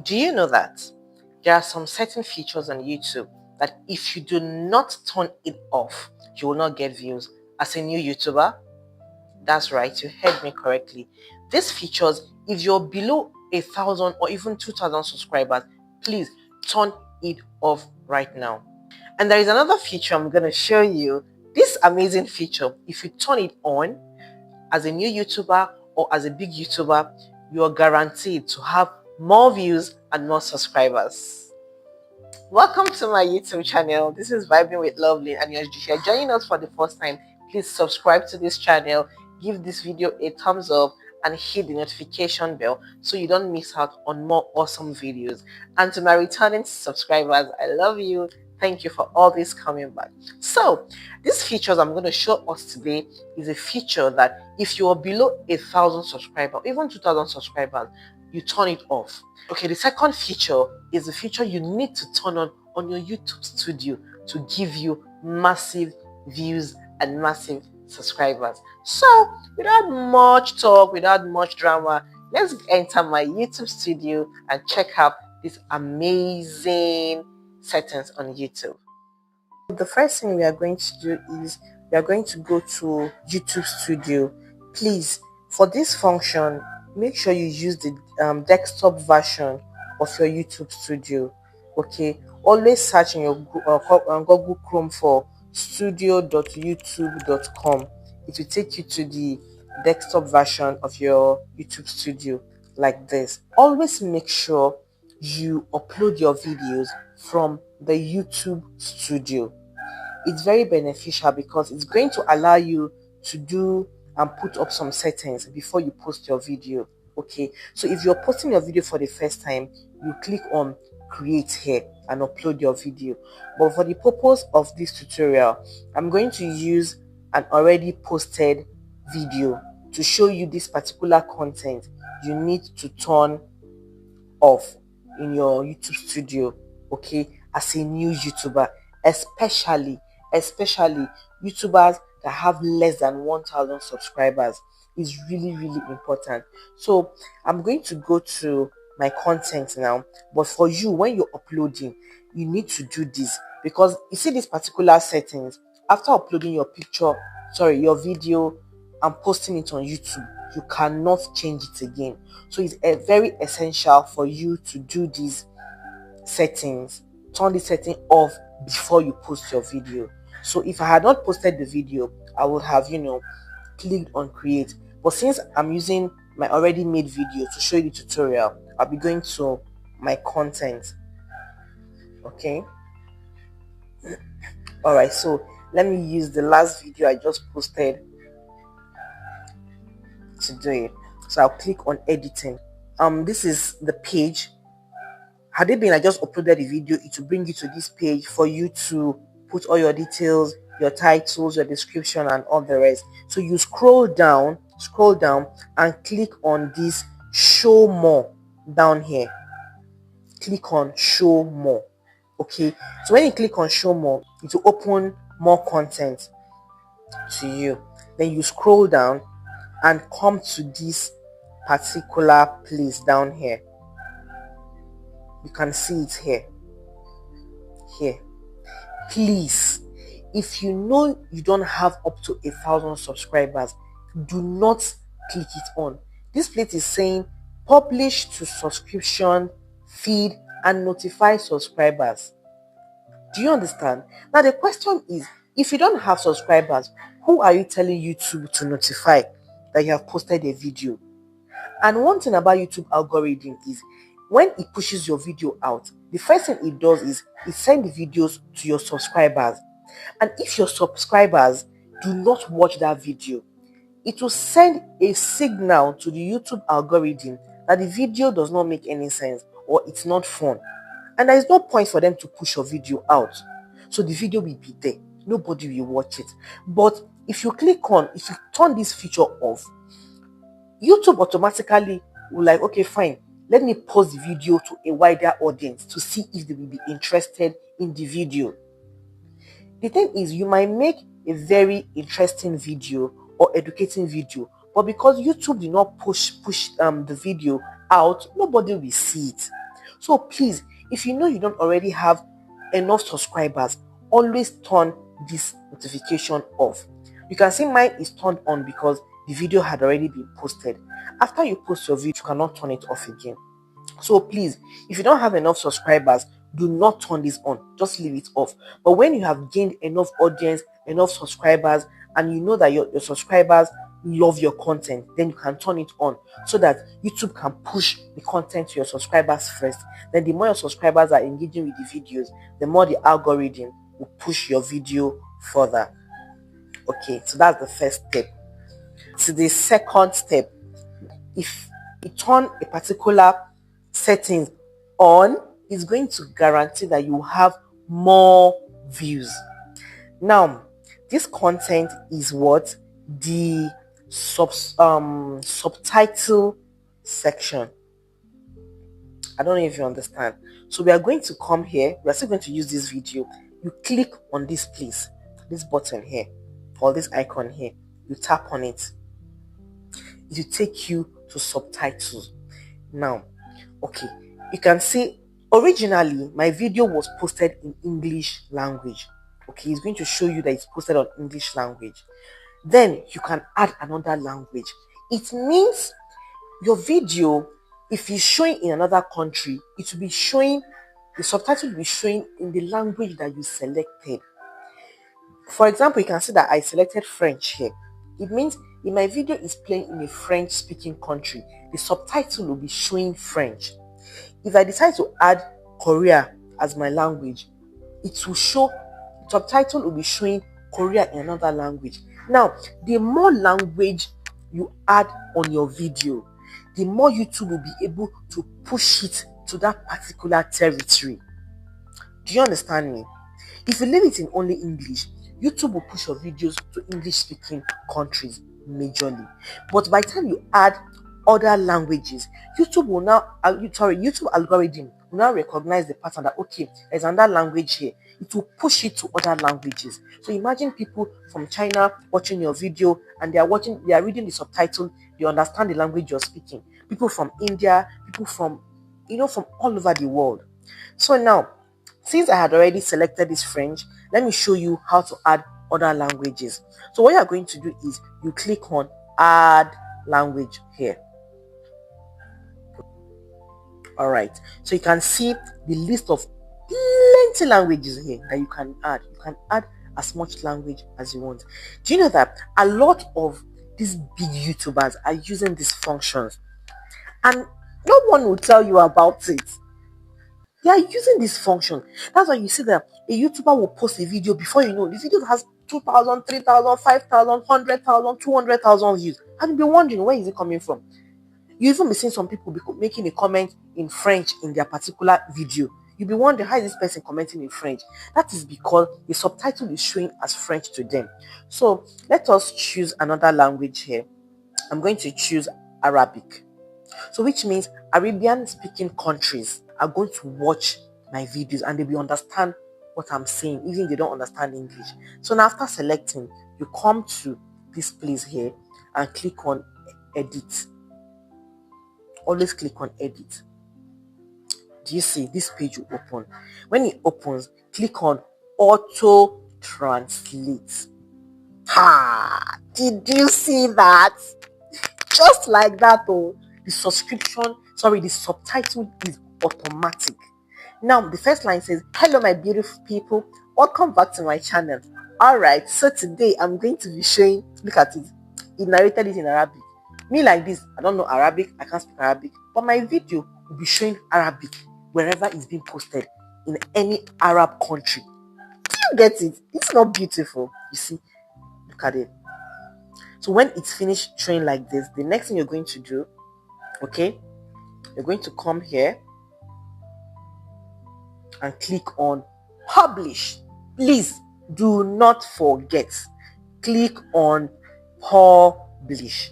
Do you know that there are some certain features on YouTube that if you do not turn it off, you will not get views? As a new YouTuber, that's right, you heard me correctly. These features, if you're below 1,000 or even 2,000 subscribers, please turn it off right now. And there is another feature I'm going to show you. This amazing feature, if you turn it on as a new YouTuber or as a big YouTuber, you are guaranteed to have more views and more subscribers. Welcome to my YouTube channel. This is Vibing with Lovelyn, and if you're joining us for the first time, please subscribe to this channel, give this video a thumbs up, and hit the notification bell so you don't miss out on more awesome videos. And to my returning subscribers, I love you. Thank you for all this coming back. So, these features I'm going to show us today is a feature that if you are below 1,000 subscribers, even 2,000 subscribers, you turn it off. Okay, the second feature is the feature you need to turn on your YouTube studio to give you massive views and massive subscribers. So, without much talk, without much drama, let's enter my YouTube studio and check out these amazing settings on YouTube. The first thing we are going to do is we are going to go to YouTube Studio. Please, for this function, make sure you use the desktop version of your YouTube Studio. Okay, always search in your Google Chrome for studio.youtube.com. It will take you to the desktop version of your YouTube Studio like this. Always make sure you upload your videos from the YouTube Studio. It's very beneficial because it's going to allow you to do and put up some settings before you post your video. Okay, so if you're posting your video for the first time, you click on create here and upload your video. But for the purpose of this tutorial, I'm going to use an already posted video to show you this particular content you need to turn off in your YouTube studio, okay, as a new YouTuber, especially YouTubers that have less than 1,000 subscribers. Is really important. So I'm going to go to my content now, but for you, when you're uploading, you need to do this because you see these particular settings after uploading your your video and posting it on YouTube, you cannot change it again. So it's very essential for you to do these settings, turn the setting off before you post your video. So if I had not posted the video, I would have clicked on create, but since I'm using my already made video to show you the tutorial, I'll be going to my content. Okay, all right, so let me use the last video I just posted to do it. So I'll click on editing. This is the page. Had it been I just uploaded the video, it will bring you to this page for you to put all your details, your titles, your description, and all the rest. So you scroll down and click on this show more down here. Click on show more. Okay, so when you click on show more, it will open more content to you. Then you scroll down and come to this particular place down here. You can see it here. Please, if you know you don't have up to 1,000 subscribers, do not click it on. This place is saying publish to subscription, feed, and notify subscribers. Do you understand? Now the question is, if you don't have subscribers, who are you telling YouTube to notify that you have posted a video? And one thing about YouTube algorithm is when it pushes your video out, the first thing it does is it sends the videos to your subscribers. And if your subscribers do not watch that video, it will send a signal to the YouTube algorithm that the video does not make any sense or it's not fun. And there is no point for them to push your video out. So the video will be there. Nobody will watch it. But if you turn this feature off, YouTube automatically will like, okay, fine, let me post the video to a wider audience to see if they will be interested in the video. The thing is, you might make a very interesting video or educating video, but because YouTube did not push the video out, nobody will see it. So please, if you know you don't already have enough subscribers, always turn this notification off. You can see mine is turned on because the video had already been posted. After you post your video, you cannot turn it off again. So please, if you don't have enough subscribers, do not turn this on. Just leave it off. But when you have gained enough audience, enough subscribers, and you know that your subscribers love your content, then you can turn it on so that YouTube can push the content to your subscribers first. Then the more your subscribers are engaging with the videos, the more the algorithm will push your video further. Okay, so that's the first step. So the second step, if you turn a particular settings on, is going to guarantee that you have more views. Now, this content is what the subtitle section. I don't know if you understand. So we are going to come here. We are still going to use this video. You click on this place, this button here, or this icon here. You tap on it. It will take you to subtitles. Now, okay, you can see originally my video was posted in English language. Okay, it's going to show you that it's posted on English language. Then you can add another language. It means your video, if it's showing in another country, it will be showing, the subtitle will be showing in the language that you selected. For example, you can see that I selected French here. It means if my video is playing in a French speaking country, the subtitle will be showing French. If I decide to add Korea as my language, it will show, subtitle will be showing Korea in another language. Now, the more language you add on your video, the more YouTube will be able to push it to that particular territory. Do you understand me? If you leave it in only English, YouTube will push your videos to English-speaking countries majorly. But by the time you add other languages, YouTube will now, YouTube algorithm will now recognize the pattern that, okay, there's another language here. It will push it to other languages. So imagine people from China watching your video and they are reading the subtitle, they understand the language you're speaking. People from India, people from, from all over the world. So now, since I had already selected this French, let me show you how to add other languages. So what you are going to do is you click on add language here. All right, so you can see the list of plenty languages here that you can add. You can add as much language as you want. Do you know that a lot of these big YouTubers are using these functions and no one will tell you about it? They are using this function. That's why you see that a YouTuber will post a video, before you know, the video has 2,000, 3,000, 5,000, 100,000, 200,000 views. And you'll be wondering, where is it coming from? You even be seeing some people making a comment in French in their particular video. You'll be wondering, how is this person commenting in French? That is because the subtitle is showing as French to them. So let us choose another language here. I'm going to choose Arabic. So which means Arabian speaking countries are going to watch my videos and they will understand what I'm saying, even if they don't understand English. So now after selecting, you come to this place here and click on edit. Always click on edit. Do you see this page will open? When it opens, click on auto translate. Did you see that? Just like that, oh, the subtitle is automatic. Now the first line says, hello my beautiful people, welcome back to my channel. All right, so today I'm going to be showing, look at it, it narrated it in Arabic. Me like this, I don't know Arabic, I can't speak Arabic, but my video will be showing Arabic wherever it's being posted in any Arab country. Do you get it? It's not beautiful. You see, look at it. So when it's finished showing like this, the next thing you're going to do, okay, you're going to come here and click on publish. Please do not forget, click on publish.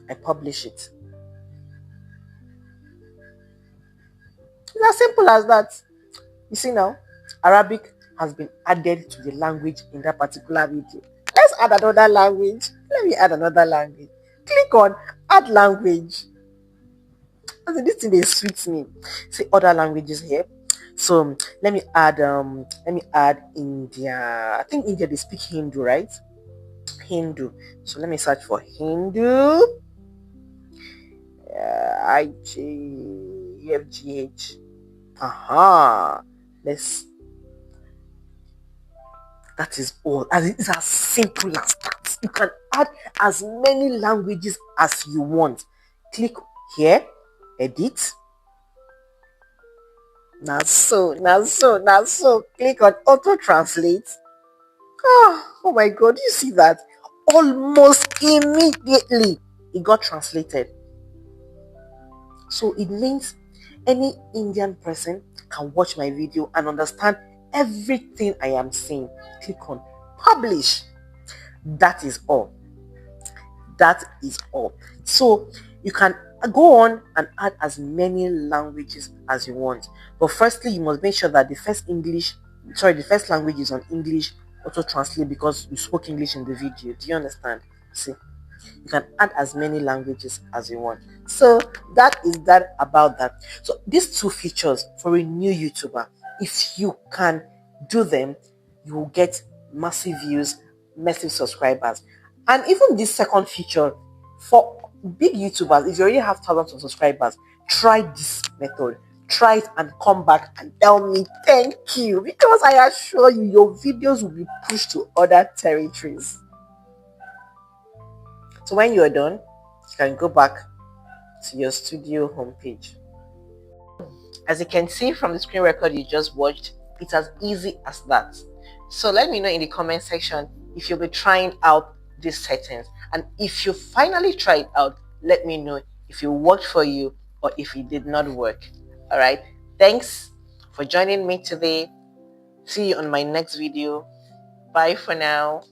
I publish it. It's as simple as that. You see now, Arabic has been added to the language in that particular video. Let's add another language. Let me add another language. Click on add language. I said, this thing they suits me. See other languages here. So let me add India. I think India they speak Hindu, right? Hindu. So let me search for Hindu. IJFGH. Aha. Let's. That is all. As it's as simple as that. You can add as many languages as you want. Click here, edit. Now so. Click on auto translate. Oh my god, you see that? Almost immediately it got translated. So it means any Indian person can watch my video and understand everything I am saying. Click on publish. That is all. That is all. So you can go on and add as many languages as you want. But firstly, you must make sure that the first language is on English auto translate because you spoke English in the video. Do you understand? See, you can add as many languages as you want. So that is that about that. So these two features for a new YouTuber, if you can do them, you will get massive views, massive subscribers. And even this second feature for big YouTubers, if you already have thousands of subscribers, try this method. Try it and come back and tell me thank you, because I assure you your videos will be pushed to other territories. So when you're done, you can go back to your studio homepage. As you can see from the screen record you just watched, it's as easy as that. So let me know in the comment section if you'll be trying out these settings, and if you finally try it out, let me know if it worked for you or if it did not work. All right, thanks for joining me today. See you on my next video. Bye for now.